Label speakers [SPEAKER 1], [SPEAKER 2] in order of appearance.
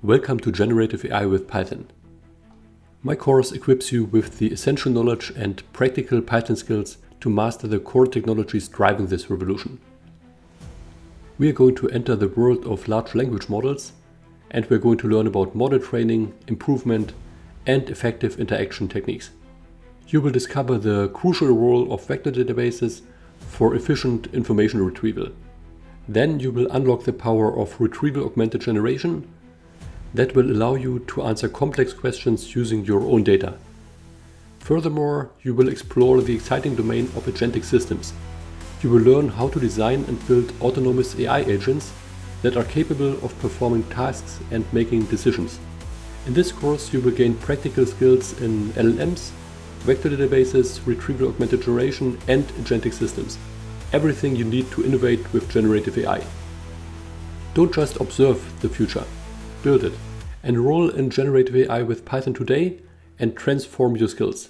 [SPEAKER 1] Welcome to Generative AI with Python. My course equips you with the essential knowledge and practical Python skills to master the core technologies driving this revolution. We are going to enter the world of large language models, and we're going to learn about model training, improvement, and effective interaction techniques. You will discover the crucial role of vector databases for efficient information retrieval. Then you will unlock the power of retrieval augmented generation that will allow you to answer complex questions using your own data. Furthermore, you will explore the exciting domain of agentic systems. You will learn how to design and build autonomous AI agents that are capable of performing tasks and making decisions. In this course, you will gain practical skills in LLMs, vector databases, retrieval augmented generation, and agentic systems. Everything you need to innovate with generative AI. Don't just observe the future, build it. Enroll in generative AI with Python today and transform your skills.